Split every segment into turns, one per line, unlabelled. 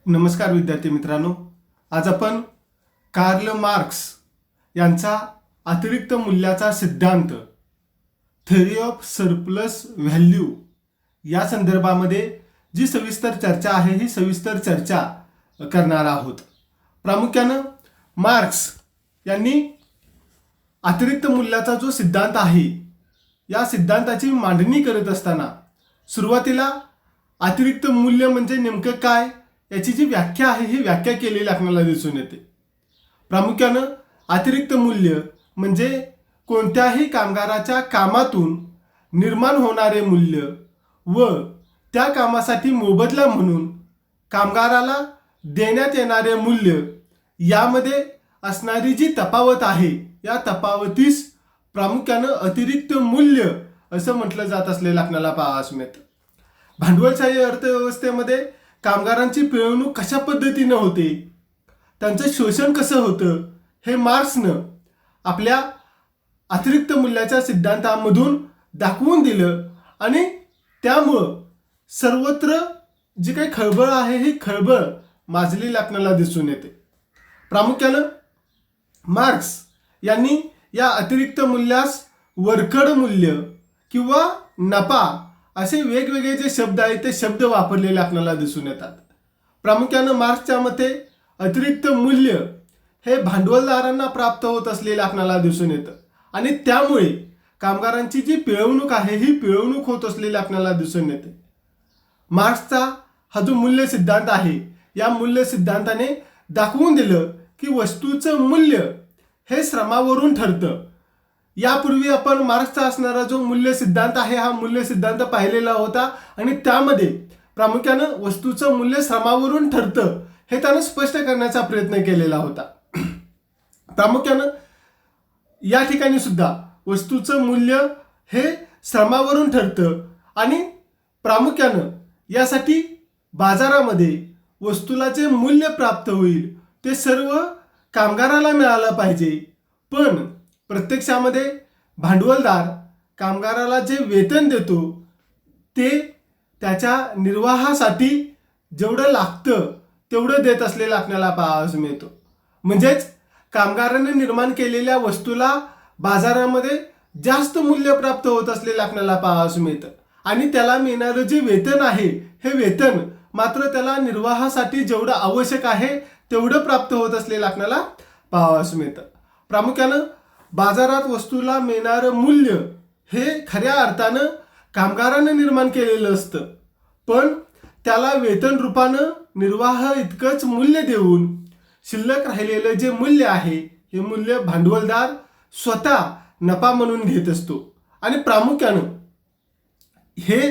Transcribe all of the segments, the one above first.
नमस्कार विद्यार्थी मित्रांनो, आज आपण कार्ल मार्क्स यांचा अतिरिक्त मूल्याचा सिद्धांत थेअरी ऑफ सरप्लस व्हॅल्यू या संदर्भामध्ये जी सविस्तर चर्चा आहे ही सविस्तर चर्चा करणार आहोत। प्रामुख्यानं मार्क्स यांनी अतिरिक्त मूल्याचा जो सिद्धांत आहे या सिद्धांताची मांडणी करत असताना सुरुवातीला अतिरिक्त मूल्य म्हणजे नेमकं काय याची जी व्याख्या आहे ही व्याख्या केलेली आपल्याला दिसून येते। प्रामुख्यानं अतिरिक्त मूल्य म्हणजे कोणत्याही कामगाराच्या कामातून निर्माण होणारे मूल्य व त्या कामासाठी मोबदला म्हणून कामगाराला देण्यात येणारे मूल्य यामध्ये असणारी जी तफावत आहे या तफावतीस प्रामुख्यानं अतिरिक्त मूल्य असं म्हटलं जात असलेलं आपल्याला पाहावयास मिळतं। भांडवलशाही अर्थव्यवस्थेमध्ये कामगारांची पिळवणूक कशा पद्धतीनं होते, त्यांचं शोषण कसं होतं हे मार्क्सनं आपल्या अतिरिक्त मूल्याच्या सिद्धांतामधून दाखवून दिलं आणि त्यामुळं सर्वत्र जी काही खळबळ आहे ही खळबळ माजलेली आपल्याला दिसून येते। प्रामुख्यानं मार्क्स यांनी या अतिरिक्त मूल्यास वरकड मूल्य किंवा नफा असे वेगवेगळे जे शब्द आहेत ते शब्द वापरलेले आपल्याला दिसून येतात। प्रामुख्यानं मार्क्सच्या मते अतिरिक्त मूल्य हे भांडवलदारांना प्राप्त होत असलेले आपल्याला दिसून येतं आणि त्यामुळे कामगारांची जी पिळवणूक आहे ही पिळवणूक होत असलेली आपल्याला दिसून येते। मार्क्सचा हा जो मूल्य सिद्धांत आहे या मूल्य सिद्धांताने दाखवून दिलं की वस्तूचं मूल्य हे श्रमावरून ठरतं। यापूर्वी आपण मार्क्सचा असणारा जो मूल्य सिद्धांत आहे हा मूल्य सिद्धांत पाहिलेला होता आणि त्यामध्ये प्रामुख्यानं वस्तूचं मूल्य श्रमावरून ठरतं हे त्यानं स्पष्ट करण्याचा प्रयत्न केलेला होता। प्रामुख्यानं या ठिकाणी सुद्धा वस्तूचं मूल्य हे श्रमावरून ठरतं आणि प्रामुख्यानं यासाठी बाजारामध्ये वस्तूला जे मूल्य प्राप्त होईल ते सर्व कामगाराला मिळालं पाहिजे, पण प्रत्यक्षामध्ये भांडवलदार कामगाराला जे वेतन देतो ते त्याच्या निर्वाहासाठी जेवढं लागतं तेवढं देत असलेलं आपल्याला पाहावयास मिळतं। म्हणजेच कामगाराने निर्माण केलेल्या वस्तूला बाजारामध्ये जास्त मूल्य प्राप्त होत असलेलं आपल्याला पाहावयास मिळतं आणि त्याला मिळणारं जे वेतन आहे हे वेतन मात्र त्याला निर्वाहासाठी जेवढं आवश्यक आहे तेवढं प्राप्त होत असलेलं आपल्याला पाहावयास मिळतं। प्रामुख्यानं बाजारात वस्तूला मिळणारं मूल्य हे खऱ्या अर्थानं कामगारानं निर्माण केलेलं असतं, पण त्याला वेतन रूपानं निर्वाह इतकंच मूल्य देऊन शिल्लक राहिलेलं जे मूल्य आहे हे मूल्य भांडवलदार स्वतः नफा म्हणून घेत असतो। आणि प्रामुख्यानं हे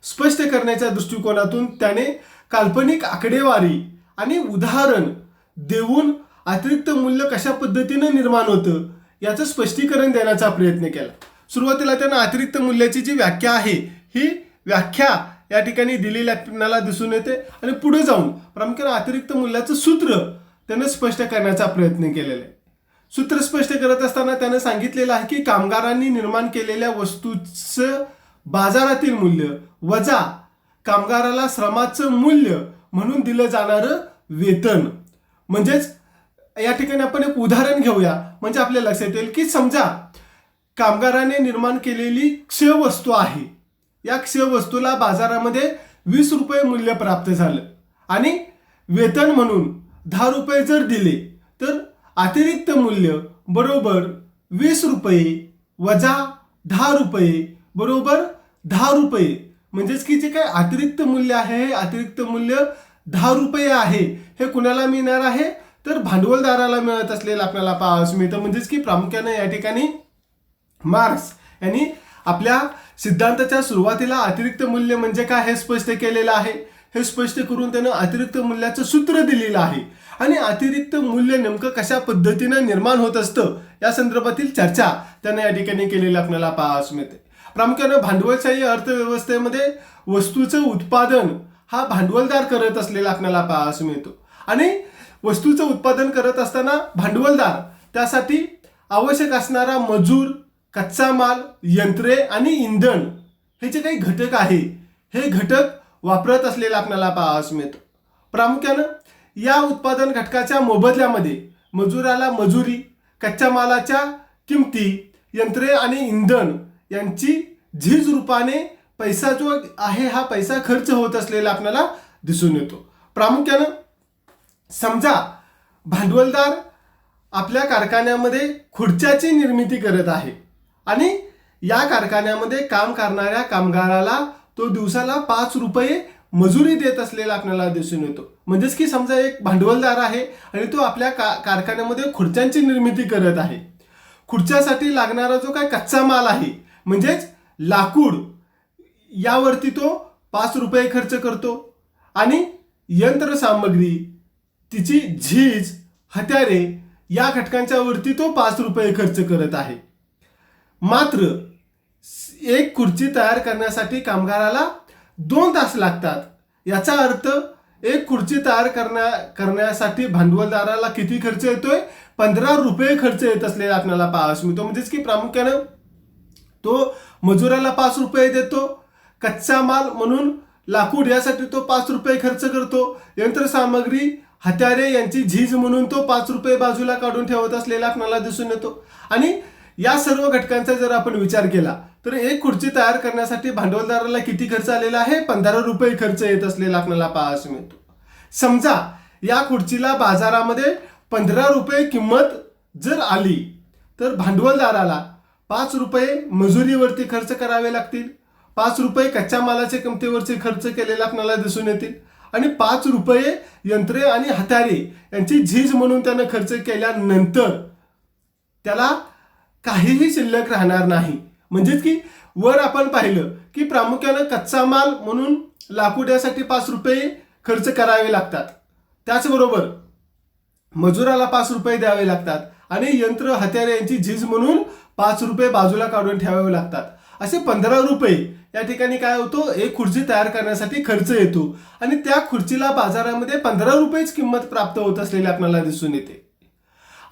स्पष्ट करण्याच्या दृष्टिकोनातून त्याने काल्पनिक आकडेवारी आणि उदाहरण देऊन अतिरिक्त मूल्य कशा पद्धतीनं निर्माण होतं याचं स्पष्टीकरण देण्याचा प्रयत्न केला। सुरुवातीला त्यानं अतिरिक्त मूल्याची जी व्याख्या आहे ही व्याख्या या ठिकाणी दिलेली आपल्याला दिसून येते आणि पुढे जाऊन प्रामुख्याने अतिरिक्त मूल्याचं सूत्र त्यानं स्पष्ट करण्याचा प्रयत्न केलेला आहे। सूत्र स्पष्ट करत असताना त्यानं सांगितलेलं आहे की कामगारांनी निर्माण केलेल्या वस्तूचं बाजारातील मूल्य वजा कामगाराला श्रमाचं मूल्य म्हणून दिलं जाणारं वेतन। म्हणजेच या ठिकाणी आपण एक उदाहरण घेऊया म्हणजे आपल्या लक्षात येईल की समजा कामगाराने निर्माण केलेली क्षय वस्तू आहे, या क्षय वस्तूला बाजारामध्ये 20 रुपये मूल्य प्राप्त झालं आणि वेतन म्हणून 10 रुपये जर दिले तर अतिरिक्त मूल्य बरोबर 20 रुपये वजा 10 रुपये बरोबर 10 रुपये। म्हणजेच की जे काही अतिरिक्त मूल्य आहे हे अतिरिक्त मूल्य 10 रुपये आहे हे कुणाला मिळणार आहे तर भांडवलदाराला मिळत असलेलं आपल्याला पाहावयास मिळतं। म्हणजेच की प्रामुख्यानं या ठिकाणी मार्क्स यांनी आपल्या सिद्धांताच्या सुरुवातीला अतिरिक्त मूल्य म्हणजे काय हे स्पष्ट केलेलं आहे। हे स्पष्ट करून त्यानं अतिरिक्त मूल्याचं सूत्र दिलेलं आहे आणि अतिरिक्त मूल्य नेमकं कशा पद्धतीनं निर्माण होत असतं या संदर्भातील चर्चा त्यानं या ठिकाणी केलेली आपल्याला पाहावयास मिळते। प्रामुख्यानं भांडवलशाही अर्थव्यवस्थेमध्ये वस्तूचं उत्पादन हा भांडवलदार करत असलेला आपल्याला पाहावयास मिळतो आणि वस्तूचं उत्पादन करत असताना भांडवलदार त्यासाठी आवश्यक असणारा मजूर, कच्चा माल, यंत्रे आणि इंधन हे जे काही घटक आहे हे घटक वापरत असलेला आपल्याला पाहावयास मिळतो। प्रामुख्यानं या उत्पादन घटकाच्या मोबदल्यामध्ये मजुराला मजुरी, कच्च्या मालाच्या किमती, यंत्रे आणि इंधन यांची झीज रूपाने पैसा जो आहे हा पैसा खर्च होत असलेला आपल्याला दिसून येतो. प्रामुख्यानं समजा भांडवलदार आपल्या कारखान्यामध्ये खुर्च्याची निर्मिती करत आहे आणि या कारखान्यामध्ये काम करणाऱ्या कामगाराला तो दिवसाला 5 रुपये मजुरी देत असलेला आपल्याला दिसून येतो. म्हणजेच की समजा एक भांडवलदार आहे आणि तो आपल्या कारखान्यामध्ये खुर्च्यांची निर्मिती करत आहे. खुर्च्यासाठी लागणारा जो काय कच्चा माल आहे म्हणजेच लाकूड यावरती तो 5 रुपये खर्च करतो आणि यंत्रसामग्री, तिची झीज, हत्यारे या घटकांच्या वरती तो 5 रुपये खर्च करत आहे. मात्र एक खुर्ची तयार करण्यासाठी कामगाराला 2 तास लागतात. याचा अर्थ एक खुर्ची तयार करण्यासाठी भांडवलदाराला किती खर्च येतोय? 15 रुपये खर्च येत असलेला आपल्याला पाहायला मिळतो. म्हणजेच की प्रामुख्यानं तो मजुराला 5 रुपये देतो, कच्चा माल म्हणून लाकूड यासाठी तो 5 रुपये खर्च करतो, यंत्रसामग्री, हत्यारे यांची झीज म्हणून तो 5 रुपये बाजूला काढून ठेवत असलेला आपल्याला दिसून येतो. आणि या सर्व घटकांचा जर आपण विचार केला तर एक खुर्ची तयार करण्यासाठी भांडवलदाराला किती खर्च आलेला आहे? 15 रुपये खर्च येत असलेला आपल्याला पाहायला मिळतो. समजा या खुर्चीला बाजारामध्ये 15 रुपये किंमत जर आली तर भांडवलदाराला 5 रुपये मजुरीवरती खर्च करावे लागतील, 5 रुपये कच्च्या मालाच्या किमतीवरचे खर्च केलेले आपल्याला दिसून येतील आणि 5 रुपये यंत्रे आणि हत्यारे यांची झीज म्हणून त्यानं खर्च केल्यानंतर त्याला काहीही शिल्लक राहणार नाही. म्हणजेच की वर आपण पाहिलं की प्रामुख्यानं कच्चा माल म्हणून लाकूड यासाठी 5 रुपये खर्च करावे लागतात, त्याचबरोबर मजुराला 5 रुपये द्यावे लागतात आणि यंत्र हत्यारे यांची झीज म्हणून 5 रुपये बाजूला काढून ठेवावे लागतात. असे 15 रुपये या ठिकाणी काय होतो? एक खुर्ची तयार करण्यासाठी खर्च येतो आणि त्या खुर्चीला बाजारामध्ये 15 रुपयेच किंमत प्राप्त होत असलेली आपल्याला दिसून येते.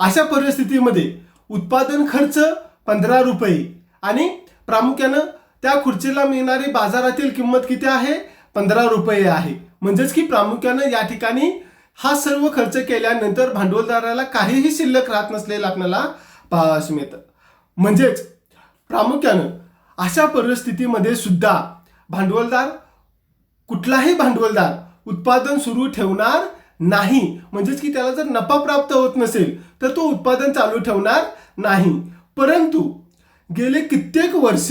अशा परिस्थितीमध्ये उत्पादन खर्च 15 रुपये आणि प्रामुख्यानं त्या खुर्चीला मिळणारी बाजारातील किंमत किती आहे? 15 रुपये आहे. म्हणजेच की प्रामुख्यानं या ठिकाणी हा सर्व खर्च केल्यानंतर भांडवलदाराला काहीही शिल्लक राहत नसलेलं आपल्याला पाहायला मिळतं. म्हणजेच प्रामुख्यानं अशा परिस्थितीमध्ये सुद्धा कुठलाही भांडवलदार उत्पादन सुरू ठेवणार नाही. म्हणजेच की त्याला जर नफा प्राप्त होत नसेल तर तो उत्पादन चालू ठेवणार नाही. परंतु गेले कित्येक वर्ष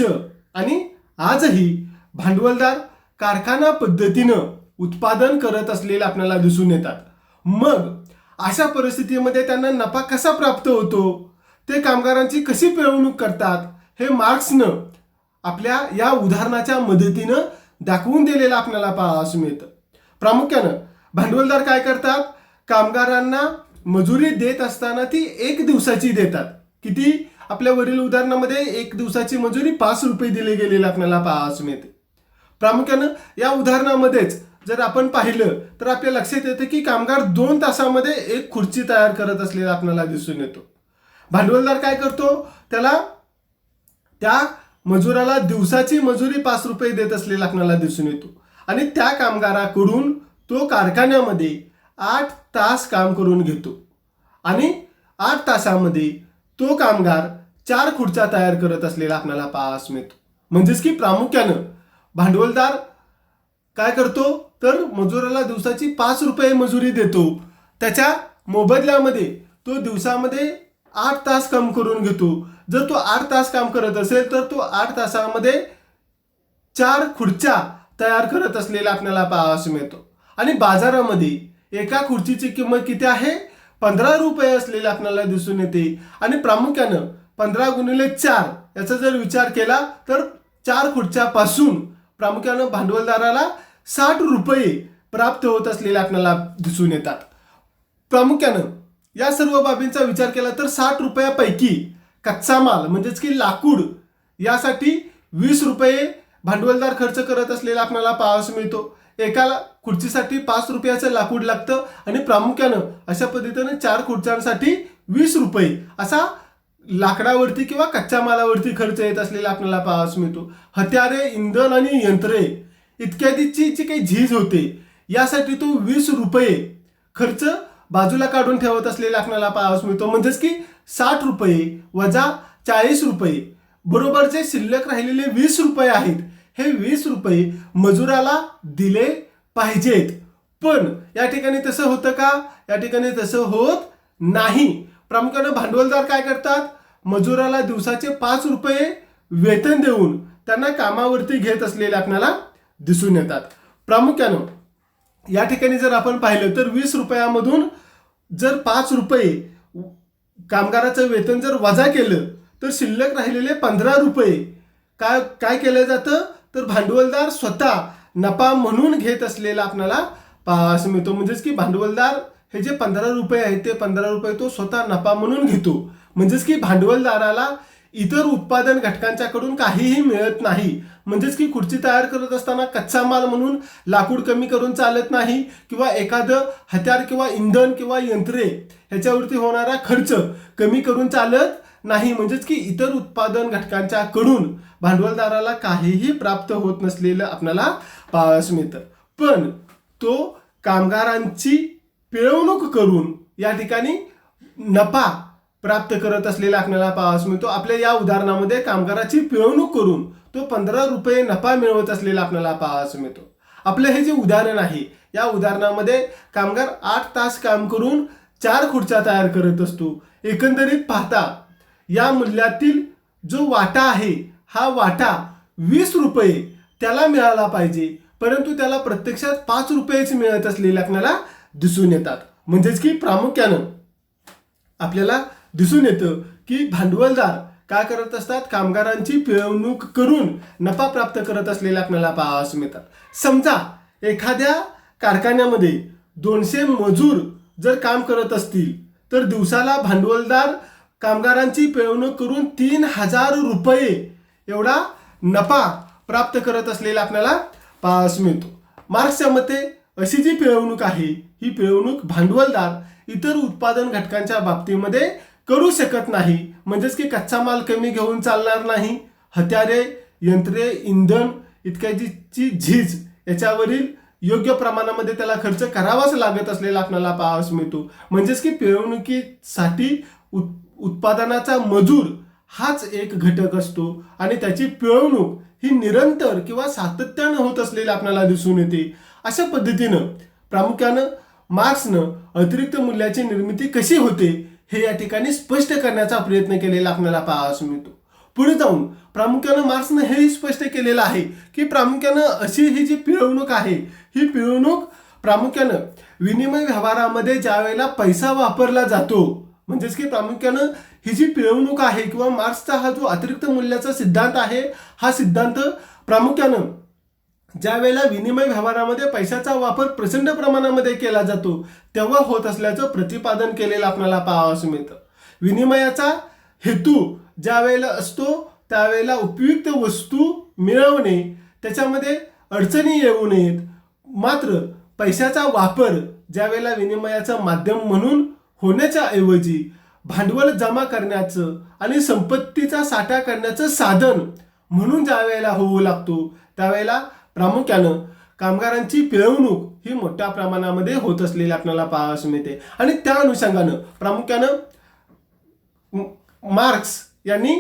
आणि आजही भांडवलदार कारखाना पद्धतीनं उत्पादन करत असलेले आपल्याला दिसून येतात. मग अशा परिस्थितीमध्ये त्यांना नफा कसा प्राप्त होतो, ते कामगारांची कशी पिळवणूक करतात, हे मार्क्सनं आपल्या या उदाहरणाच्या मदतीनं दाखवून दिलेलं आपल्याला पाहायला मिळतं. प्रामुख्यानं भांडवलदार काय करतात? कामगारांना मजुरी देत असताना ती 1 दिवसाची देतात. किती? आपल्या वरील उदाहरणामध्ये 1 दिवसाची मजुरी 5 रुपये दिली गेलेली आपल्याला पाहायला मिळते. प्रामुख्यानं या उदाहरणामध्येच जर आपण पाहिलं तर आपल्या लक्षात येतं की कामगार 2 तासामध्ये एक खुर्ची तयार करत असलेला आपल्याला दिसून येतो. भांडवलदार काय करतो? त्या मजुराला दिवसाची मजुरी 5 रुपये देत असलेला आपल्याला दिसून येतो आणि त्या कामगाराकडून तो कारखान्यामध्ये 8 तास काम करून घेतो आणि 8 तासामध्ये तो कामगार 4 खुर्च्या तयार करत असलेला आपल्याला पाहायला मिळतो. म्हणजेच की प्रामुख्यानं भांडवलदार काय करतो तर मजुराला दिवसाची 5 रुपये मजुरी देतो, त्याच्या मोबदल्यामध्ये तो दिवसामध्ये 8 तास काम करून घेतो. जर तो 8 तास काम करत असेल तर तो 8 तासामध्ये 4 खुर्च्या तयार करत असलेला आपल्याला पाहायला मिळतो आणि बाजारामध्ये एका खुर्चीची किंमत किती आहे? 15 रुपये असलेली आपल्याला दिसून येते आणि प्रामुख्यानं 15 गुणिले 4 याचा जर विचार केला तर 4 खुर्च्यापासून प्रामुख्यानं भांडवलदाराला 60 रुपये प्राप्त होत असलेले आपल्याला दिसून येतात. प्रामुख्यानं या सर्व बाबींचा विचार केला तर 60 रुपयापैकी कच्चा माल म्हणजेच की लाकूड यासाठी 20 रुपये भांडवलदार खर्च करत असलेला आपल्याला पाहायला मिळतो. एका खुर्चीसाठी 5 रुपयाचं लाकूड लागतं आणि प्रामुख्यानं अशा पद्धतीने 4 खुर्च्यांसाठी 20 रुपये असा लाकडावरती किंवा कच्च्या मालावरती खर्च येत असलेला आपल्याला पाहायला मिळतो. हत्यारे, इंधन आणि यंत्रे इत्यादीची जी काही झीज होते यासाठी तो 20 रुपये खर्च बाजूला काढून ठेवत असलेला आपल्याला पाहावयास मिळतो. म्हणजेच की 60 रुपये वजा 40 रुपये बरोबर जे शिल्लक राहिलेले 20 रुपये आहेत, हे 20 रुपये मजुराला दिले पाहिजेत. पण या ठिकाणी तसं होतं का? या ठिकाणी तसं होत नाही. प्रामुख्याने भांडवलदार काय करतात? मजुराला दिवसाचे 5 रुपये वेतन देऊन त्यांना कामावरती घेत असलेले आपल्याला दिसून येतात. प्रामुख्यानं या ठिकाणी जर आपण पाहिलं तर 20 रुपयामधून जर 5 रुपये कामगाराचं वेतन जर वजा केलं तर शिल्लक राहिलेले 15 रुपये काय केलं जातं? तर भांडवलदार स्वतः नफा म्हणून घेत असलेला आपल्याला पाहावयास मिळतो. म्हणजेच की भांडवलदार हे जे 15 रुपये आहेत ते 15 रुपये तो स्वतः नफा म्हणून घेतो. म्हणजेच की भांडवलदाराला इतर उत्पादन घटकांच्याकडून काहीही मिळत नाही. म्हणजेच की खुर्ची तयार करत असताना कच्चा माल म्हणून लाकूड कमी करून चालत नाही, किंवा एखादं हत्यार किंवा इंधन किंवा यंत्रे ह्याच्यावरती होणारा खर्च कमी करून चालत नाही. म्हणजेच की इतर उत्पादन घटकांच्याकडून भांडवलदाराला काहीही प्राप्त होत नसलेलं आपल्याला पाहावयास मिळतं. पण तो कामगारांची पिळवणूक करून या ठिकाणी नफा प्राप्त करत असलेला आपल्याला पाहावयास मिळतो. आपल्या या उदाहरणामध्ये कामगाराची पिळवणूक करून तो 15 रुपये नफा मिळवत असलेला आपल्याला पाहावयास मिळतो. आपलं हे जे उदाहरण आहे, या उदाहरणामध्ये कामगार 8 तास काम करून 4 खुर्च्या तयार करत असतो. एकंदरीत पाहता या मूल्यातील जो वाटा आहे, हा वाटा 20 रुपये त्याला मिळाला पाहिजे, परंतु त्याला प्रत्यक्षात 5 रुपयेच मिळत असलेले आपल्याला दिसून येतात. म्हणजेच की प्रामुख्यानं आपल्याला दिसून येतं की भांडवलदार काय करत असतात? कामगारांची पिळवणूक करून नफा प्राप्त करत असलेले आपल्याला पाहावयास मिळतात. समजा एखाद्या कारखान्यामध्ये 200 मजूर जर काम करत असतील तर दिवसाला भांडवलदार कामगारांची पिळवणूक करून 3000 रुपये एवढा नफा प्राप्त करत असलेला आपल्याला पाहावयास मिळतो. मार्क्सच्या मते अशी जी पिळवणूक आहे, ही पिळवणूक भांडवलदार इतर उत्पादन घटकांच्या बाबतीमध्ये करू शकत नाही. म्हणजेच की कच्चा माल कमी घेऊन चालणार नाही, हत्यारे, यंत्रे, इंधन इतक्याची झीज याच्यावरील योग्य प्रमाणामध्ये त्याला खर्च करावाच लागत असलेला आपल्याला पाहावयास मिळतो. म्हणजेच की पिळवणुकीसाठी उत्पादनाचा मजूर हाच एक घटक असतो आणि त्याची पिळवणूक ही निरंतर किंवा सातत्यानं होत असलेली आपल्याला दिसून येते. अशा पद्धतीनं प्रामुख्यानं मार्क्सनं अतिरिक्त मूल्याची निर्मिती कशी होते हे या ठिकाणी स्पष्ट करण्याचा प्रयत्न केलेला आपल्याला पाहावयास मिळतो. पुढे जाऊन प्रामुख्यानं मार्क्सनं हे स्पष्ट केलेलं आहे की प्रामुख्यानं अशी ही जी पिळवणूक आहे, ही पिळवणूक प्रामुख्यानं विनिमय व्यवहारामध्ये ज्या वेळेला पैसा वापरला जातो, म्हणजेच की प्रामुख्यानं ही जी पिळवणूक आहे किंवा मार्क्सचा हा जो अतिरिक्त मूल्याचा सिद्धांत आहे, हा सिद्धांत प्रामुख्यानं ज्या वेळेला विनिमय व्यवहारामध्ये पैशाचा वापर प्रचंड प्रमाणामध्ये केला जातो तेव्हा होत असल्याचं प्रतिपादन केलेलं आपल्याला पाहावयास मिळतं. विनिमयाचा हेतू ज्या वेळेला असतो त्यावेळेला उपयुक्त वस्तू मिळवणे, त्याच्यामध्ये अडचणी येऊ नयेत. मात्र पैशाचा वापर ज्या वेळेला विनिमयाचं माध्यम म्हणून होण्याच्या ऐवजी भांडवल जमा करण्याचं आणि संपत्तीचा साठा करण्याचं साधन म्हणून ज्या वेळेला होऊ लागतो त्यावेळेला प्रामुख्यानं कामगारांची पिळवणूक ही मोठ्या प्रमाणामध्ये होत असलेली आपल्याला पाहावयास मिळते. आणि त्या अनुषंगानं प्रामुख्यानं मार्क्स यांनी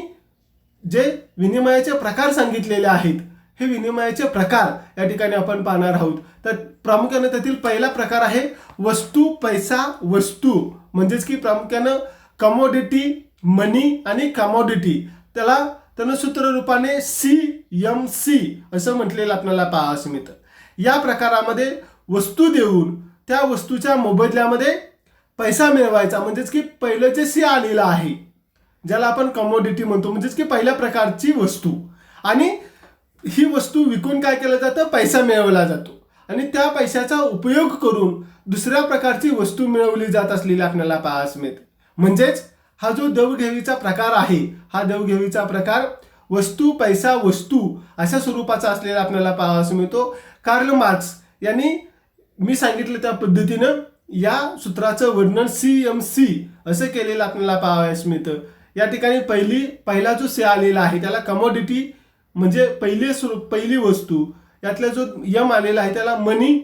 जे विनिमयाचे प्रकार सांगितलेले आहेत, हे विनिमयाचे प्रकार या ठिकाणी आपण पाहणार आहोत. तर प्रामुख्यानं त्यातील पहिला प्रकार आहे वस्तू, पैसा, वस्तू. म्हणजेच की प्रामुख्यानं कमोडिटी, मनी आणि कमोडिटी, त्यानं सूत्र रूपाने CMC असं म्हटलेलं आपल्याला पाहावयास मिळतं. या प्रकारामध्ये वस्तू देऊन त्या वस्तूच्या मोबदल्यामध्ये पैसा मिळवायचा. म्हणजेच की पहिलं जे C आलेलं आहे ज्याला आपण कमोडिटी म्हणतो, म्हणजेच की पहिल्या प्रकारची वस्तू, आणि ही वस्तू विकून काय केलं जातं? पैसा मिळवला जातो आणि त्या पैशाचा उपयोग करून दुसऱ्या प्रकारची वस्तू मिळवली जात असलेली आपल्याला पाहावयास मिळते. म्हणजेच हा जो देवघेवीचा प्रकार आहे, हा देवघेवीचा प्रकार वस्तू, पैसा, वस्तू अशा स्वरूपाचा असलेला आपल्याला पाहावयास मिळतो. कार्ल मार्क्स यांनी मी सांगितलं त्या पद्धतीनं या सूत्राचं वर्णन CMC असं केलेलं आपल्याला पाहावयास मिळतं. या ठिकाणी पहिला जो C आलेला आहे त्याला कमोडिटी म्हणजे पहिली वस्तू, यातला जो M आलेला आहे त्याला मनी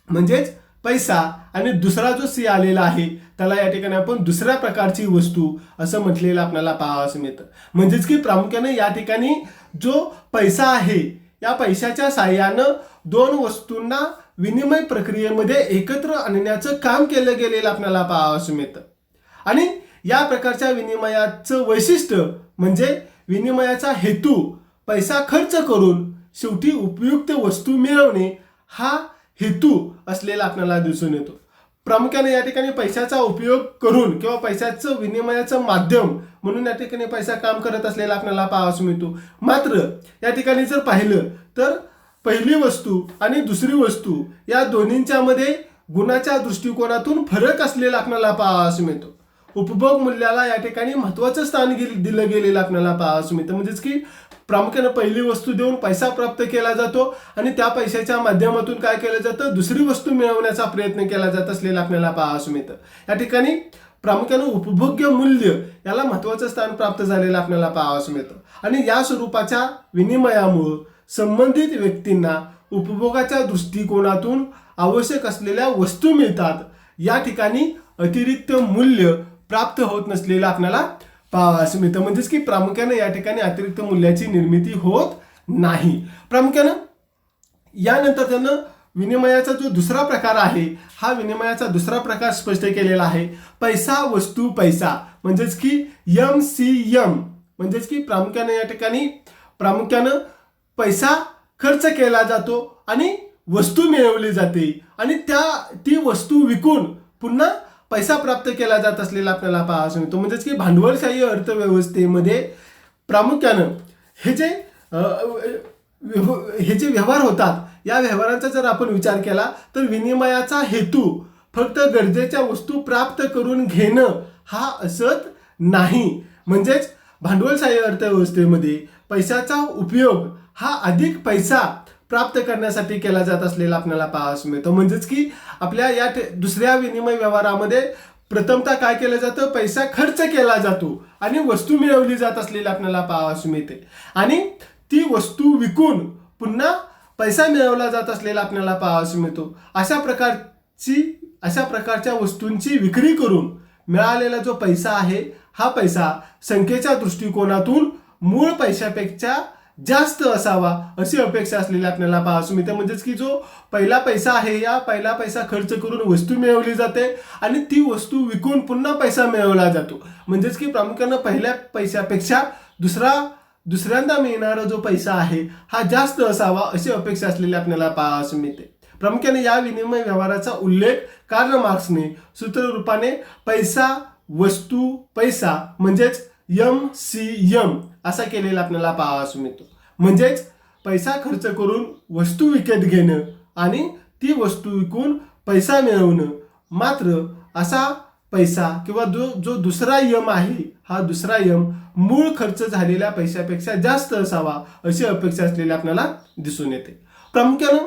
म्हणजेच पैसा आणि दुसरा जो सी आलेला आहे त्याला या ठिकाणी आपण दुसऱ्या प्रकारची वस्तू असं म्हटलेलं आपल्याला पाहावयास मिळतं. म्हणजेच की प्रामुख्याने या ठिकाणी जो पैसा आहे या पैशाच्या साह्यानं दोन वस्तूंना विनिमय प्रक्रियेमध्ये एकत्र आणण्याचं काम केलं गेलेलं आपल्याला पाहावयास मिळतं. आणि या प्रकारच्या विनिमयाचं वैशिष्ट्य म्हणजे विनिमयाचा हेतू पैसा खर्च करून शेवटी उपयुक्त वस्तू मिळवणे हा हेतू असलेला आपल्याला दिसून येतो. प्रामुख्याने या ठिकाणी पैशाचा उपयोग करून किंवा पैशाचं विनिमयाचं माध्यम म्हणून या ठिकाणी पैसा काम करत असलेला आपल्याला पाहावयास मिळतो. मात्र या ठिकाणी जर पाहिलं तर पहिली वस्तू आणि दुसरी वस्तू या दोन्हींच्या मध्ये गुणाच्या दृष्टिकोनातून फरक असलेला आपल्याला पाहावयास मिळतो. उपभोग मूल्याला या ठिकाणी महत्त्वाचं स्थान दिलं गेलेलं आपल्याला पाहावयास मिळतं. म्हणजेच की प्रामुख्याने पहिली वस्तू देऊन पैसा प्राप्त केला जातो आणि त्या पैशाच्या माध्यमातून काय केलं जातं, दुसरी वस्तू मिळवण्याचा प्रयत्न केला जात असलेला आपल्याला पाहावयास मिळतं. या ठिकाणी प्रामुख्याने उपभोग्य मूल्य याला महत्त्वाचं स्थान प्राप्त झालेलं आपल्याला पाहावयास मिळतं. आणि या स्वरूपाच्या विनिमयामुळे संबंधित व्यक्तींना उपभोगाच्या दृष्टिकोनातून आवश्यक असलेल्या वस्तू मिळतात. या ठिकाणी अतिरिक्त मूल्य प्राप्त होत नसलेलं आपल्याला पाहावयास मिळतं. म्हणजेच की प्रामुख्याने या ठिकाणी अतिरिक्त मूल्याची निर्मिती होत नाही. प्रामुख्यानं यानंतर त्यानं विनिमयाचा जो दुसरा प्रकार आहे हा विनिमयाचा दुसरा प्रकार स्पष्ट केलेला आहे. पैसा वस्तू पैसा म्हणजेच की MCM. म्हणजेच की प्रामुख्याने या ठिकाणी प्रामुख्यानं पैसा खर्च केला जातो आणि वस्तू मिळवली जाते आणि ती वस्तू विकून पुन्हा पैसा प्राप्त केला जात असलेला आपल्याला पाहायला मिळतो. म्हणजेच की भांडवलशाही अर्थव्यवस्थेमध्ये प्रामुख्यानं हे जे व्यवहार होतात या व्यवहारांचा जर आपण विचार केला तर विनिमयाचा हेतू फक्त गरजेच्या वस्तू प्राप्त करून घेणं हा असत नाही. म्हणजेच भांडवलशाही अर्थव्यवस्थेमध्ये पैशाचा उपयोग हा अधिक पैसा प्राप्त करण्यासाठी केला जात असलेला आपल्याला पाहायला मिळतो. म्हणजेच की आपल्या या दुसऱ्या विनिमय व्यवहारामध्ये प्रथमतः काय केलं जातं, पैसा खर्च केला जातो आणि वस्तू मिळवली जात असलेली आपल्याला पाहायला मिळते आणि ती वस्तू विकून पुन्हा पैसा मिळवला जात असलेला आपल्याला पाहायला मिळतो. अशा प्रकारच्या वस्तूंची विक्री करून मिळालेला जो पैसा आहे हा पैसा संख्येच्या दृष्टिकोनातून मूळ पैशापेक्षा जास्त असावा अशी अपेक्षा असलेली आपल्याला पाहायला मिळते. म्हणजेच की जो पहिला पैसा आहे या पहिला पैसा खर्च करून वस्तू मिळवली जाते आणि ती वस्तू विकून पुन्हा पैसा मिळवला जातो. म्हणजेच की प्रामुख्यानं पहिल्या पैशापेक्षा दुसऱ्यांदा मिळणारा जो पैसा आहे हा जास्त असावा अशी अपेक्षा असलेली आपल्याला पाहायला मिळते. प्रामुख्याने या विनिमय व्यवहाराचा उल्लेख कार्ल मार्क्सने सूत्ररूपाने पैसा वस्तू पैसा म्हणजेच MCM असा केलेला आपल्याला पाहायला मिळतो. म्हणजेच पैसा खर्च करून वस्तू विकत घेणं आणि ती वस्तू विकून पैसा मिळवणं. मात्र असा पैसा किंवा जो दुसरा यम आहे हा दुसरा यम मूळ खर्च झालेल्या पैशापेक्षा जास्त असावा अशी अपेक्षा असलेली आपल्याला दिसून येते. प्रामुख्यानं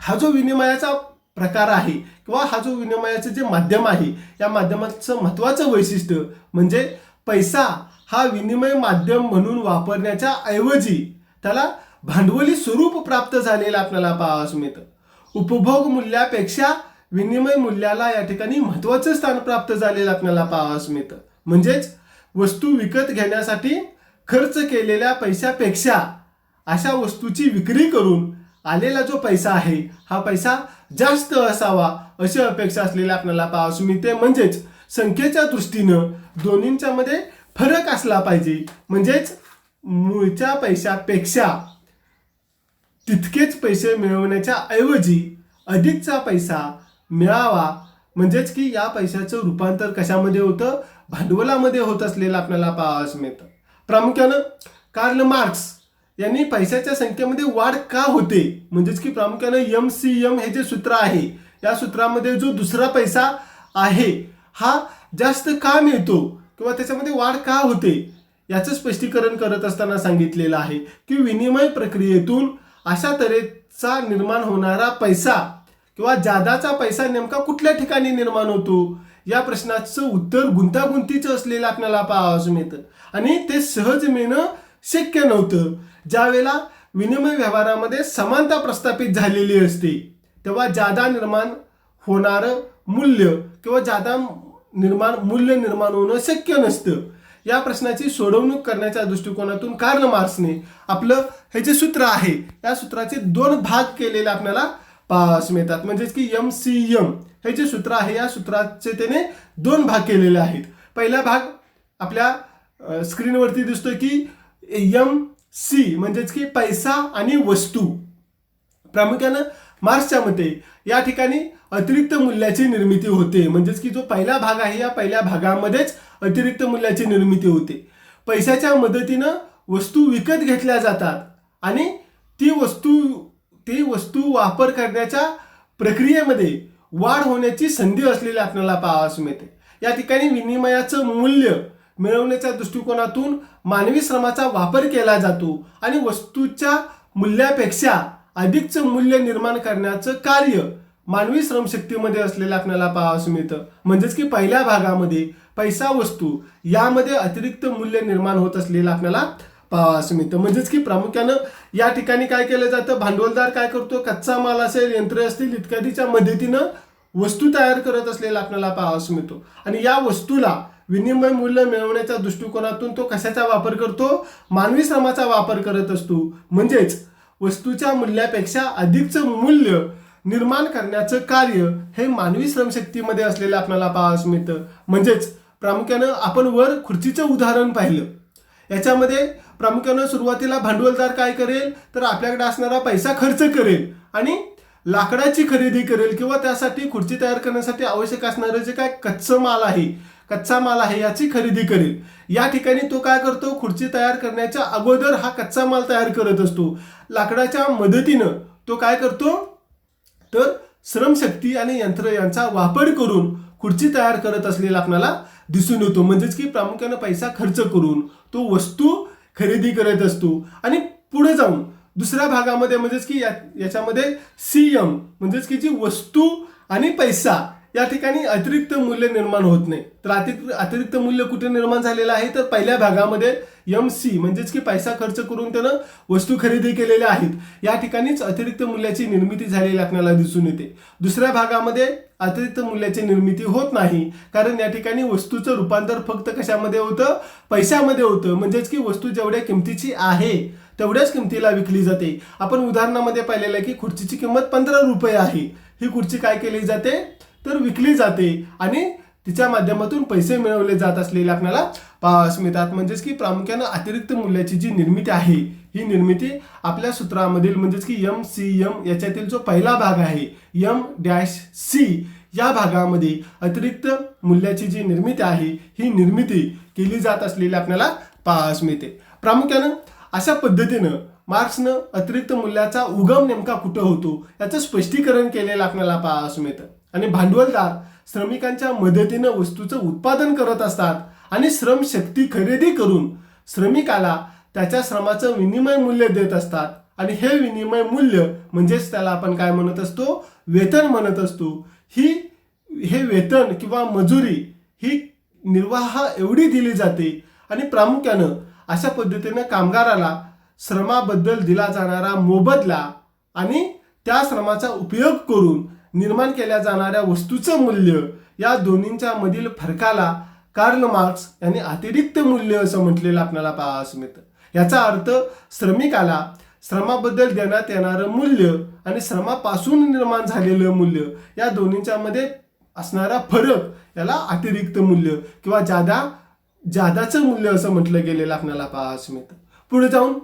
हा जो विनिमयाचा प्रकार आहे किंवा हा जो विनिमयाचं जे माध्यम आहे या माध्यमाचं महत्त्वाचं वैशिष्ट्य म्हणजे पैसा हा विनिमय माध्यम म्हणून वापरण्याच्या ऐवजी त्याला भांडवली स्वरूप प्राप्त झालेलं आपल्याला पाहायला मिळतं. उपभोग मूल्यापेक्षा विनिमय मूल्याला या ठिकाणी महत्त्वाचं स्थान प्राप्त झालेलं आपल्याला पाहायला मिळतं. म्हणजेच वस्तू विकत घेण्यासाठी खर्च केलेल्या पैशापेक्षा अशा वस्तूची विक्री करून आलेला जो पैसा आहे हा पैसा जास्त असावा अशी अपेक्षा असलेली आपल्याला पाहायला मिळते. म्हणजेच संख्येच्या दृष्टीनं दोन्हींच्या मध्ये फरक असला पाहिजे. म्हणजेच मूळच्या पैशापेक्षा तितकेच पैसे मिळवण्याच्या ऐवजी अधिकचा पैसा मिळावा. म्हणजेच की या पैशाचं रूपांतर कशामध्ये होतं, भांडवलामध्ये होत असलेलं आपल्याला पाहायला मिळतं. प्रामुख्यानं कार्ल मार्क्स यांनी पैशाच्या संख्येमध्ये वाढ का होते म्हणजेच की प्रामुख्यानं MCM हे जे सूत्र आहे या सूत्रामध्ये जो दुसरा पैसा आहे हा जास्त का मिळतो किंवा त्याच्यामध्ये वाढ का होते याचं स्पष्टीकरण करत असताना सांगितलेलं आहे की विनिमय प्रक्रियेतून अशा तऱ्हेचा निर्माण होणारा पैसा किंवा जादाचा पैसा नेमका कुठल्या ठिकाणी निर्माण होतो या प्रश्नाचं उत्तर गुंतागुंतीचं असलेलं आपल्याला पाहायला मिळतं आणि ते सहज मिळणं शक्य नव्हतं. ज्यावेळेला विनिमय व्यवहारामध्ये समानता प्रस्थापित झालेली असते तेव्हा जादा निर्माण होणारं मूल्य किंवा जादा मूल्य निर्माण होणं शक्य नसतं. या प्रश्नाची सोडवणूक करण्याच्या दृष्टिकोनातून कार्ल मार्क्सने आपलं हे जे सूत्र आहे या सूत्राचे 2 भाग केलेले आपल्याला पाहावयास मिळतात. म्हणजेच की MCM हे जे सूत्र आहे या सूत्राचे त्याने 2 भाग केलेले आहेत. पहिला भाग आपल्या स्क्रीनवरती दिसतोय की MC म्हणजेच की पैसा आणि वस्तू. प्रामुख्यानं मार्क्सच्या मते या ठिकाणी अतिरिक्त मूल्याची निर्मिती होते. म्हणजेच की जो पहिला भाग आहे या पहिल्या भागामध्येच अतिरिक्त मूल्याची निर्मिती होते. पैशाच्या मदतीनं वस्तू विकत घेतल्या जातात आणि ती वस्तू वापर करण्याच्या प्रक्रियेमध्ये वाढ होण्याची संधी असलेली आपल्याला पाहावयास मिळते. या ठिकाणी विनिमयाचं मूल्य मिळवण्याच्या दृष्टिकोनातून मानवी श्रमाचा वापर केला जातो आणि वस्तूच्या मूल्यापेक्षा अधिकचं मूल्य निर्माण करण्याचं कार्य मानवी श्रमशक्तीमध्ये असलेलं आपल्याला पाहावयास मिळतं. म्हणजेच की पहिल्या भागामध्ये पैसा वस्तू यामध्ये अतिरिक्त मूल्य निर्माण होत असलेलं आपल्याला पाहावयास मिळतं. म्हणजेच की प्रामुख्यानं या ठिकाणी काय केलं जातं, भांडवलदार काय करतो, कच्चा माल असेल, यंत्रे असतील इत्यादीच्या मदतीनं वस्तू तयार करत असलेला आपल्याला पाहावयास मिळतो आणि या वस्तूला विनिमय मूल्य मिळवण्याच्या दृष्टिकोनातून तो कशाचा वापर करतो, मानवी श्रमाचा वापर करत असतो. म्हणजेच वस्तूच्या मूल्यापेक्षा अधिकचं मूल्य निर्माण करण्याचं कार्य हे मानवी श्रमशक्तीमध्ये असलेलं आपल्याला पाहावयास मिळतं. म्हणजेच प्रामुख्यानं आपण वर खुर्चीचं उदाहरण पाहिलं. याच्यामध्ये प्रामुख्यानं सुरुवातीला भांडवलदार काय करेल तर आपल्याकडे असणारा पैसा खर्च करेल आणि लाकडाची खरेदी करेल किंवा त्यासाठी खुर्ची तयार करण्यासाठी आवश्यक असणारं जे काय कच्चा माल आहे याची खरेदी करेल. या ठिकाणी तो काय करतो, खुर्ची तयार करण्याच्या अगोदर हा कच्चा माल तयार करत असतो. लाकडाच्या मदतीनं तो काय करतो तर श्रमशक्ती आणि यंत्र यांचा वापर करून खुर्ची तयार करत असलेला आपल्याला दिसून येतो. म्हणजेच की प्रामुख्यानं पैसा खर्च करून तो वस्तू खरेदी करत असतो. आणि पुढे जाऊन दुसऱ्या भागामध्ये म्हणजेच की याच्यामध्ये CM म्हणजेच की जी वस्तू आणि पैसा या ठिकाणी अतिरिक्त मूल्य निर्माण होत नाही. तर अतिरिक्त मूल्य कुठे निर्माण झालेलं आहे तर पहिल्या भागामध्ये MC म्हणजेच की पैसा खर्च करून त्यानं वस्तू खरेदी केलेल्या आहेत. या ठिकाणीच अतिरिक्त मूल्याची निर्मिती झालेली आपल्याला दिसून येते. दुसऱ्या भागामध्ये अतिरिक्त मूल्याची निर्मिती होत नाही कारण या ठिकाणी वस्तूचं रूपांतर फक्त कशामध्ये होतं, पैशामध्ये होतं. म्हणजेच की वस्तू जेवढ्या किमतीची आहे तेवढ्याच किमतीला विकली जाते. आपण उदाहरणामध्ये पाहिलेलं आहे की खुर्चीची किंमत 15 रुपये आहे. ही खुर्ची काय केली जाते तर विकली जाते आणि तिच्या माध्यमातून पैसे मिळवले जात असलेले आपल्याला पाहावयास मिळतात. म्हणजेच की प्रामुख्यानं अतिरिक्त मूल्याची जी निर्मिती आहे ही निर्मिती आपल्या सूत्रामधील म्हणजेच की MCM याच्यातील जो पहिला भाग आहे M-C या भागामध्ये अतिरिक्त मूल्याची जी निर्मिती आहे ही निर्मिती केली जात असलेली आपल्याला पाहावयास मिळते. प्रामुख्यानं अशा पद्धतीनं मार्क्सनं अतिरिक्त मूल्याचा उगम नेमका कुठं होतो याचं स्पष्टीकरण केलेलं आपल्याला पाहावयास मिळतं. आणि भांडवलदार श्रमिकांच्या मदतीनं वस्तूचं उत्पादन करत असतात आणि श्रमशक्ती खरेदी करून श्रमिकाला त्याच्या श्रमाचं विनिमय मूल्य देत असतात आणि हे विनिमय मूल्य म्हणजेच त्याला आपण काय म्हणत असतो, वेतन म्हणत असतो. हे वेतन किंवा मजुरी ही निर्वाह एवढी दिली जाते आणि प्रामुख्यानं अशा पद्धतीनं कामगाराला श्रमाबद्दल दिला जाणारा मोबदला आणि त्या श्रमाचा उपयोग करून निर्माण केल्या जाणाऱ्या वस्तूचं मूल्य या दोन्हींच्या मधील फरकाला कार्ल मार्क्स यांनी अतिरिक्त मूल्य असं म्हटलेलं आपल्याला पाहावयास मिळतं. याचा अर्थ श्रमिकाला श्रमाबद्दल देण्यात येणारं मूल्य आणि श्रमापासून निर्माण झालेलं मूल्य या दोन्हींच्या मध्ये असणारा फरक याला अतिरिक्त मूल्य किंवा जादाचं मूल्य असं म्हटलं गेलेलं आपल्याला पाहावयास मिळतं. पुढे जाऊन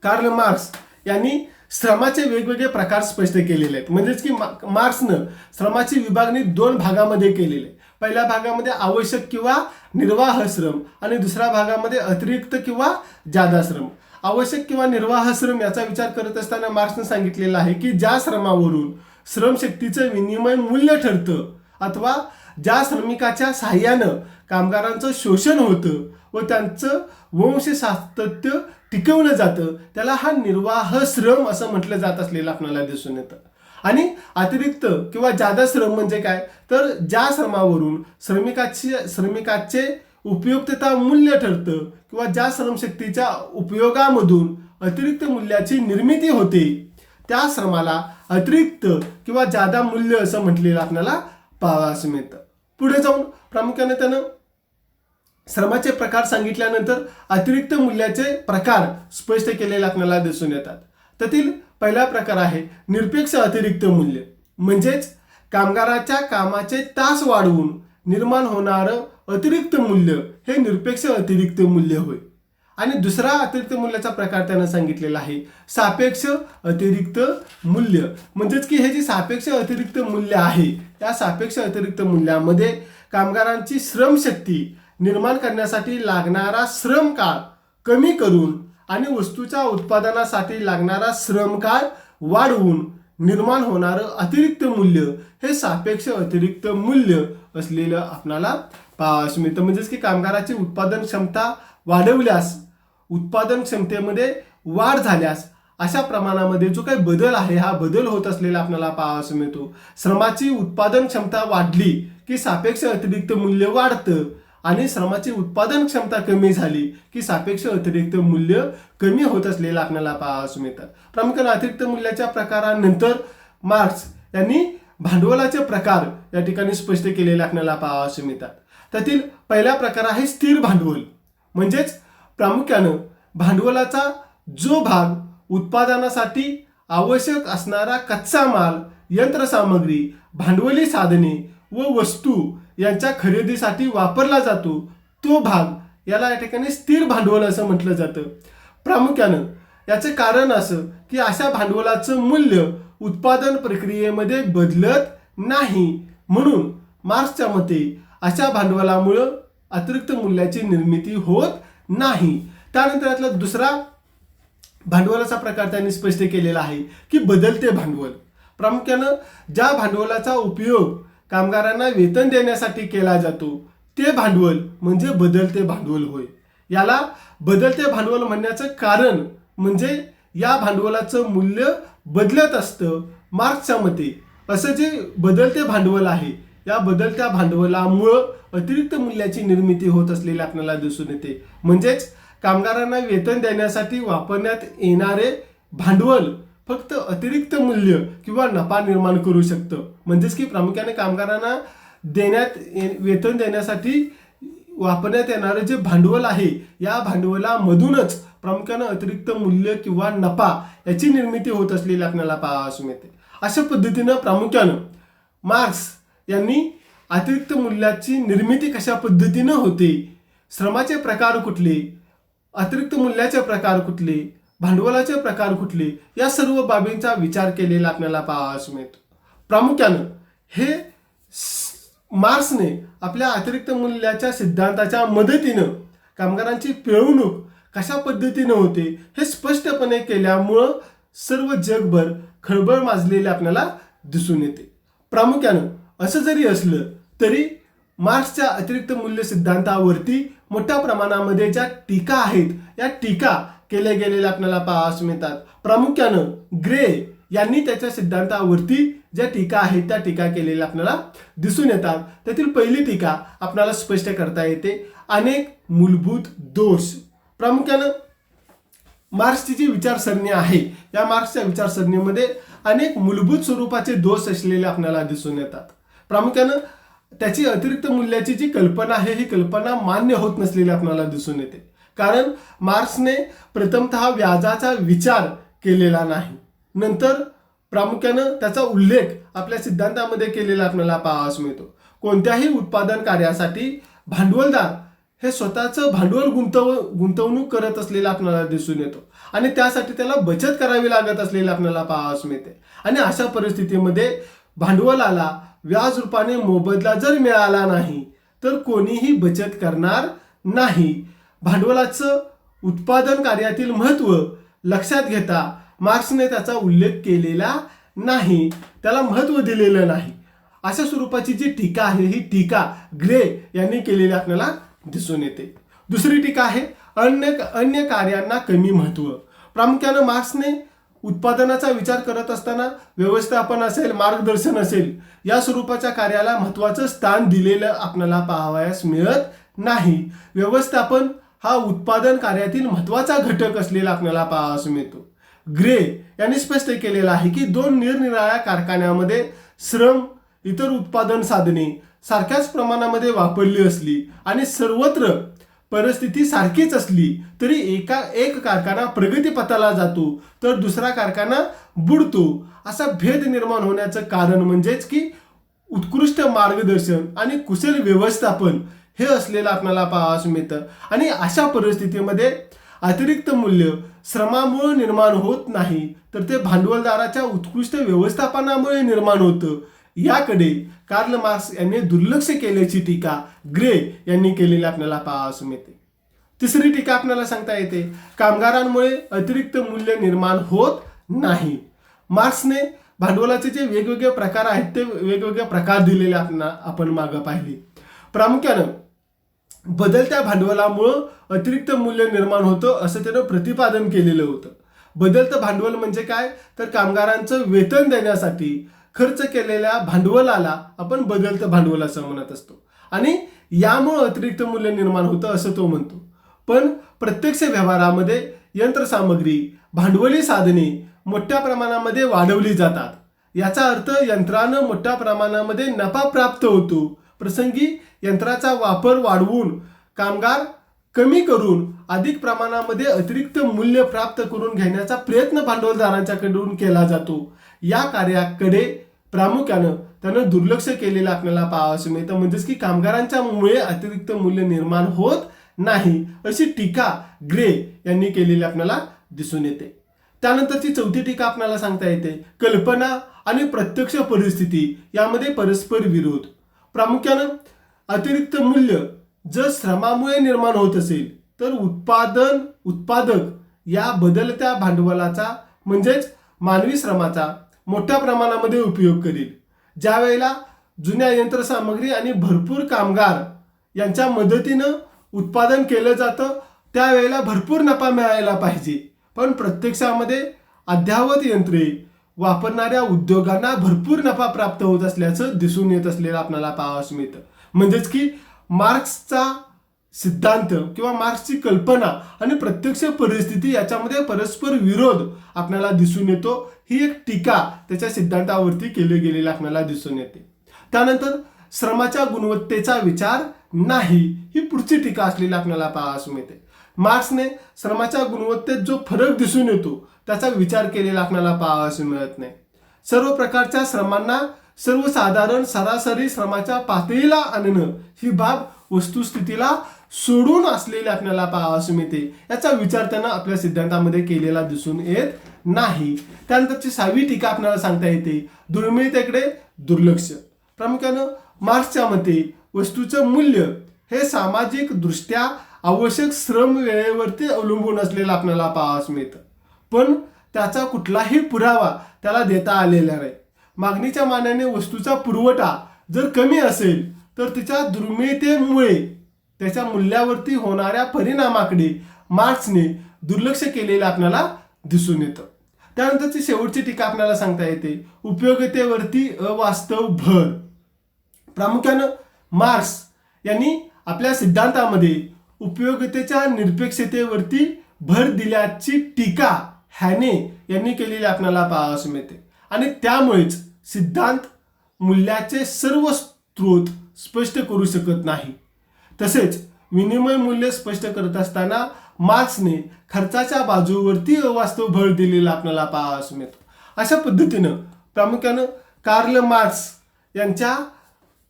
कार्ल मार्क्स यांनी श्रमाचे वेगवेगळे प्रकार स्पष्ट केलेले आहेत. म्हणजेच की मार्क्सनं श्रमाची विभागणी 2 भागामध्ये केलेली आहे. पहिल्या भागामध्ये आवश्यक किंवा निर्वाह श्रम आणि दुसऱ्या भागामध्ये अतिरिक्त किंवा जादा श्रम. आवश्यक किंवा निर्वाह श्रम याचा विचार करत असताना मार्क्सनं सांगितलेलं आहे की ज्या श्रमावरून श्रमशक्तीचं विनिमय मूल्य ठरतं अथवा ज्या श्रमिकाच्या साहाय्यानं कामगारांचं शोषण होतं व त्यांचं वंश सातत्य टिकवलं जातं त्याला हा निर्वाह श्रम असं म्हटलं जात असलेलं आपल्याला दिसून येतं. आणि अतिरिक्त किंवा जादा श्रम म्हणजे काय तर ज्या श्रमावरून श्रमिकाचे उपयुक्तता मूल्य ठरतं किंवा ज्या श्रमशक्तीच्या उपयोगामधून अतिरिक्त मूल्याची निर्मिती होते त्या श्रमाला अतिरिक्त किंवा जादा मूल्य असं म्हटलेलं आपल्याला पाहावयास मिळतं. पुढे जाऊन प्रामुख्याने त्यानं श्रमाचे प्रकार सांगितल्यानंतर अतिरिक्त मूल्याचे प्रकार स्पष्ट केलेले आपल्याला दिसून येतात. त्यातील पहिला प्रकार आहे निरपेक्ष अतिरिक्त मूल्य. म्हणजेच कामगाराच्या कामाचे तास वाढवून निर्माण होणारं अतिरिक्त मूल्य हे निरपेक्ष अतिरिक्त मूल्य होय. आणि दुसरा अतिरिक्त मूल्याचा प्रकार त्यानं सांगितलेला आहे सापेक्ष अतिरिक्त मूल्य. म्हणजेच की हे जे सापेक्ष अतिरिक्त मूल्य आहे त्या सापेक्ष अतिरिक्त मूल्यामध्ये कामगारांची श्रमशक्ती निर्माण करण्यासाठी लागणारा श्रम काळ कमी करून आणि वस्तूच्या उत्पादनासाठी लागणारा श्रम काळ वाढवून निर्माण होणारं अतिरिक्त मूल्य हे सापेक्ष अतिरिक्त मूल्य असलेलं आपल्याला पाहावयास मिळतं. म्हणजेच की कामगाराची उत्पादन क्षमता वाढवल्यास उत्पादन क्षमतेमध्ये वाढ झाल्यास अशा प्रमाणामध्ये जो काही बदल आहे हा बदल होत असलेला आपल्याला पाहावयास मिळतो. श्रमाची उत्पादन क्षमता वाढली की सापेक्ष अतिरिक्त मूल्य वाढतं आणि श्रमाची उत्पादन क्षमता कमी झाली की सापेक्ष अतिरिक्त मूल्य कमी होत असलेलं आपल्याला पाहावयास मिळतं. प्रामुख्याने अतिरिक्त मूल्याच्या प्रकारानंतर मार्क्स यांनी भांडवलाचे प्रकार या ठिकाणी स्पष्ट केलेले आपल्याला पाहावयास मिळतात. त्यातील पहिला प्रकार आहे स्थिर भांडवल. म्हणजेच प्रामुख्यानं भांडवलाचा जो भाग उत्पादनासाठी आवश्यक असणारा कच्चा माल, यंत्रसामग्री, भांडवली साधने व वस्तू यांच्या खरेदीसाठी वापरला जातो तो भाग याला या ठिकाणी स्थिर भांडवल असं म्हटलं जातं. प्रामुख्यानं याचं कारण असं की अशा भांडवलाचं मूल्य उत्पादन प्रक्रियेमध्ये बदलत नाही. म्हणून मार्क्सच्या मते अशा भांडवलामुळं अतिरिक्त मूल्याची निर्मिती होत नाही. त्यानंतर यातला दुसरा भांडवलाचा प्रकार त्यांनी स्पष्ट केलेला आहे की बदलते भांडवल. प्रामुख्यानं ज्या भांडवलाचा उपयोग कामगारांना वेतन देण्यासाठी केला जातो ते भांडवल म्हणजे बदलते भांडवल होय. याला बदलते भांडवल म्हणण्याचं कारण म्हणजे या भांडवलाचं मूल्य बदलत असतं. मार्क्सच्या मते असं जे बदलते भांडवल आहे या बदलत्या भांडवलामुळं अतिरिक्त मूल्याची निर्मिती होत असलेली आपल्याला दिसून येते. म्हणजेच कामगारांना वेतन देण्यासाठी वापरण्यात येणारे भांडवल फक्त अतिरिक्त मूल्य किंवा नफा निर्माण करू शकतं. म्हणजेच की प्रामुख्याने कामगारांना वेतन देण्यासाठी वापरण्यात येणारे जे भांडवल आहे या भांडवलामधूनच प्रामुख्याने अतिरिक्त मूल्य किंवा नफा याची निर्मिती होत असलेली आपल्याला पाहावयास मिळते. अशा पद्धतीनं प्रामुख्यानं मार्क्स यांनी अतिरिक्त मूल्याची निर्मिती कशा पद्धतीनं होते, श्रमाचे प्रकार कुठले, अतिरिक्त मूल्याचे प्रकार कुठले, भांडवलाचे प्रकार कुठले या सर्व बाबींचा विचार केलेला आपल्याला पाहावयास मिळतो. प्रामुख्यानं हे मार्क्सने आपल्या अतिरिक्त मूल्याच्या सिद्धांताच्या मदतीनं कामगारांची पिळवणूक कशा पद्धतीनं होते हे स्पष्टपणे केल्यामुळं सर्व जगभर खळबळ माजलेले आपल्याला दिसून येते. प्रामुख्यानं असं जरी असलं तरी मार्क्सच्या अतिरिक्त मूल्य सिद्धांतावरती मोठ्या प्रमाणामध्ये ज्या टीका आहेत या टीका केल्या गेलेल्या आपल्याला पाहावयास मिळतात. प्रामुख्यानं ग्रे यांनी त्याच्या सिद्धांतावरती ज्या टीका आहेत त्या टीका केलेल्या आपल्याला दिसून येतात. त्यातील पहिली टीका आपल्याला स्पष्ट करता येते अनेक मूलभूत दोष. प्रामुख्यानं मार्क्सची जी विचारसरणी आहे या मार्क्सच्या विचारसरणीमध्ये अनेक मूलभूत स्वरूपाचे दोष असलेले आपल्याला दिसून येतात. प्रामुख्यानं त्याची अतिरिक्त मूल्याची जी कल्पना आहे ही कल्पना मान्य होत नसलेली आपल्याला दिसून येते. कारण मार्क्सने प्रथमतः व्याजाचा विचार केलेला नाही. नंतर प्रामुख्यानं त्याचा उल्लेख आपल्या सिद्धांतामध्ये केलेला आपल्याला पाहावयास मिळतो. कोणत्याही उत्पादन कार्यासाठी भांडवलदार हे स्वतःचं भांडवल गुंतवणूक करत असलेलं आपल्याला दिसून येतो आणि त्यासाठी त्याला बचत करावी लागत असलेलं आपल्याला पाहावयास मिळते. आणि अशा परिस्थितीमध्ये भांडवलाला व्याज रूपाने मोबदला जर मिळाला नाही तर कोणीही बचत करणार नाही. भांडवलाचं उत्पादन कार्यातील महत्त्व लक्षात घेता मार्क्सने त्याचा उल्लेख केलेला नाही, त्याला महत्त्व दिलेलं नाही. अशा स्वरूपाची जी टीका आहे ही टीका ग्रे यांनी केलेली आपल्याला दिसून येते. दुसरी टीका आहे अन्य कार्यांना कमी महत्त्व. प्रामुख्यानं मार्क्सने उत्पादनाचा विचार करत असताना व्यवस्थापन असेल, मार्गदर्शन असेल या स्वरूपाच्या कार्याला महत्त्वाचं स्थान दिलेलं आपल्याला पाहावयास मिळत नाही. व्यवस्थापन हा उत्पादन कार्यातील महत्त्वाचा घटक असलेला आपल्याला पाहावयास मिळतो. ग्रे यांनी स्पष्ट केलेलं आहे की दोन निरनिराळ्या कारखान्यामध्ये श्रम, इतर उत्पादन साधने सारख्याच प्रमाणामध्ये वापरली असली आणि सर्वत्र परिस्थिती सारखीच असली तरी एक कारखाना प्रगतीपथाला जातो तर दुसरा कारखाना बुडतो. असा भेद निर्माण होण्याचं कारण म्हणजेच की उत्कृष्ट मार्गदर्शन आणि कुशल व्यवस्थापन हे असलेलं आपल्याला पाहावयास मिळतं. आणि अशा परिस्थितीमध्ये अतिरिक्त मूल्य श्रमामुळे निर्माण होत नाही तर ते भांडवलदाराच्या उत्कृष्ट व्यवस्थापनामुळे निर्माण होतं. याकडे कार्ल मार्क्स यांनी दुर्लक्ष केल्याची टीका ग्रे यांनी केलेली आपल्याला पाहावयास मिळते. तिसरी टीका आपल्याला सांगता येते, कामगारांमुळे अतिरिक्त मूल्य निर्माण होत नाही. मार्क्सने भांडवलाचे जे वेगवेगळे प्रकार आहेत ते वेगवेगळे प्रकार दिलेले आपण मागं पाहिले. प्रामुख्यानं बदलत्या भांडवलामुळं अतिरिक्त मूल्य निर्माण होतं असं त्यानं प्रतिपादन केलेलं होतं. बदलतं भांडवल म्हणजे काय, तर कामगारांचं वेतन देण्यासाठी खर्च केलेल्या भांडवलाला आपण बदलतं भांडवल असं म्हणत असतो आणि यामुळे अतिरिक्त मूल्य निर्माण होतं असं तो म्हणतो. पण प्रत्यक्ष व्यवहारामध्ये यंत्रसामग्री, भांडवली साधने मोठ्या प्रमाणामध्ये वाढवली जातात. याचा अर्थ यंत्रानं मोठ्या प्रमाणामध्ये नफा प्राप्त होतो. प्रसंगी यंत्राचा वापर वाढवून कामगार कमी करून अधिक प्रमाणामध्ये अतिरिक्त मूल्य प्राप्त करून घेण्याचा प्रयत्न भांडवलदारांच्याकडून केला जातो. या कार्याकडे प्रामुख्यानं त्यानं दुर्लक्ष केलेलं आपल्याला पाहावयास मिळतं. म्हणजेच की कामगारांच्या मुळे अतिरिक्त मूल्य निर्माण होत नाही अशी टीका ग्रे यांनी केलेली आपल्याला दिसून येते. त्यानंतरची चौथी टीका आपल्याला सांगता येते, कल्पना आणि प्रत्यक्ष परिस्थिती यामध्ये परस्पर विरोध. प्रामुख्यानं अतिरिक्त मूल्य जर श्रमामुळे निर्माण होत असेल तर उत्पादक या बदलत्या भांडवलाचा म्हणजेच मानवी श्रमाचा मोठ्या प्रमाणामध्ये उपयोग करेल. ज्या वेळेला जुन्या यंत्रसामग्री आणि भरपूर कामगार यांच्या मदतीनं उत्पादन केलं जातं त्यावेळेला भरपूर नफा मिळायला पाहिजे, पण प्रत्यक्षामध्ये अद्ययावत यंत्रे वापरणाऱ्या उद्योगांना भरपूर नफा प्राप्त होत असल्याचं दिसून येत असलेलं आपल्याला पाहावयास मिळतं. म्हणजेच की मार्क्सचा सिद्धांत किंवा मार्क्सची कल्पना आणि प्रत्यक्ष परिस्थिती याच्यामध्ये परस्पर विरोध आपल्याला दिसून येतो. ही एक टीका त्याच्या सिद्धांतावरती केली गेलेली आपल्याला दिसून येते. त्यानंतर श्रमाच्या गुणवत्तेचा विचार नाही ही पुढची टीका असलेली आपल्याला पाहावयास मिळते. मार्क्सने श्रमाच्या गुणवत्तेत जो फरक दिसून येतो त्याचा विचार केलेला आपल्याला पाहावयास मिळत नाही. सर्व प्रकारच्या श्रमांना सर्वसाधारण सरासरी श्रमाच्या पातळीला आणणं ही बाब वस्तुस्थितीला सोडून असलेले आपल्याला पाहावयास मिळते. याचा विचार त्यानं आपल्या सिद्धांतामध्ये केलेला दिसून येत नाही. त्यानंतरची 6वी टीका आपल्याला सांगता येते, दुर्मिळतेकडे दुर्लक्ष. प्रामुख्यानं मार्क्सच्या मते वस्तूचं मूल्य हे सामाजिक दृष्ट्या आवश्यक श्रम वेळेवरती अवलंबून असलेलं आपल्याला पाहावयास मिळतं, पण त्याचा कुठलाही पुरावा त्याला देता आलेला नाही. मागणीच्या मानाने वस्तूचा पुरवठा जर कमी असेल तर तिच्या दुर्मिळतेमुळे त्याच्या मूल्यावरती होणाऱ्या परिणामाकडे मार्क्सने दुर्लक्ष केलेलं आपल्याला दिसून येतं. त्यानंतरची शेवटची टीका आपल्याला सांगता येते, उपयोगितेवरती अवास्तव भर. प्रामुख्यानं मार्क्स यांनी आपल्या सिद्धांतामध्ये उपयोगितेच्या निरपेक्षतेवरती भर दिल्याची टीका हॅने यांनी केलेली आपल्याला पाहावयास मिळते आणि त्यामुळेच सिद्धांत मूल्याचे सर्व स्रोत स्पष्ट करू शकत नाही. तसेच विनिमय मूल्य स्पष्ट करत असताना मार्क्सने खर्चाच्या बाजूवरती अवास्तव भर दिलेला आपल्याला पाहावयास मिळतो. अशा पद्धतीनं प्रामुख्यानं कार्ल मार्क्स यांच्या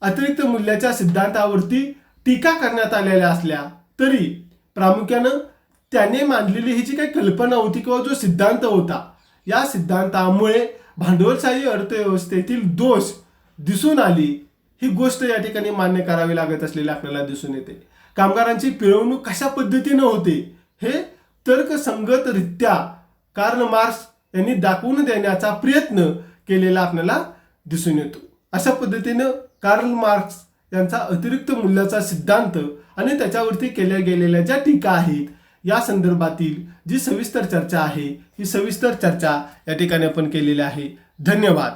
अतिरिक्त मूल्याच्या सिद्धांतावरती टीका करण्यात आलेल्या असल्या तरी प्रामुख्यानं त्याने मांडलेली ही जी काही कल्पना होती किंवा जो सिद्धांत होता या सिद्धांतामुळे भांडवलशाही अर्थव्यवस्थेतील दोष दिसून आली ही गोष्ट या ठिकाणी मान्य करावी लागत असलेली आपल्याला दिसून येते. कामगारांची पिळवणूक कशा पद्धतीनं होते हे तर्कसंगतरित्या कार्ल मार्क्स यांनी दाखवून देण्याचा प्रयत्न केलेला आपल्याला दिसून येतो. अशा पद्धतीनं कार्ल मार्क्स यांचा अतिरिक्त मूल्याचा सिद्धांत आणि त्याच्यावरती केल्या गेलेल्या ज्या टीका आहेत या संदर्भातील जी सविस्तर चर्चा आहे ही सविस्तर चर्चा या ठिकाणी आपण केलेली आहे. धन्यवाद.